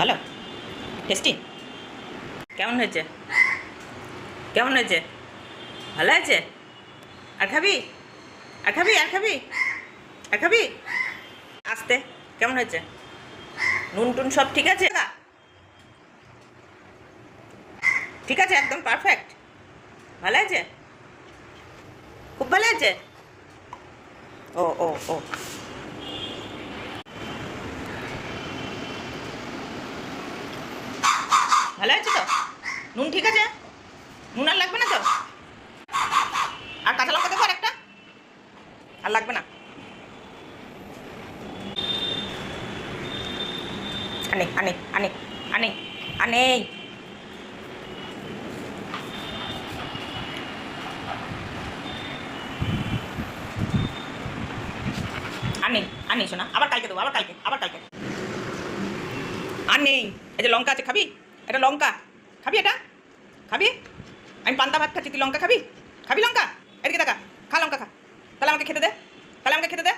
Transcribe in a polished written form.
ভালো, টেস্টি। কেমন হয়েছে? কেমন হয়েছে? ভালো আছে? আর খাবি? আর খাবি? আর খাবি? আর খাবি? আস্তে। কেমন হয়েছে? নুন টুন সব ঠিক আছে? ঠিক আছে, একদম পারফেক্ট। ভালো আছে? খুব ভালো আছে। ও ও ও ভালো আছে তো? নুন ঠিক আছে? নুন আর লাগবে না তো? আর কাঁচা লঙ্কা দেবো আর একটা? আর লাগবে না? আনে আনে আনে আনে আনে আনে আনে শোনা, আবার কালকে দেবো, আবার কালকে, আবার কালকে। আর নেই। এই যে লঙ্কা আছে, খাবি? এটা লঙ্কা, খাবি এটা? খাবি? আমি পান্তা ভাত খাচ্ছি, তুই লঙ্কা খাবি? খাবি লঙ্কা? এদিকে দেখা, খা লঙ্কা খা। তাহলে আমাকে খেতে দে, তাহলে আমাকে খেতে দে।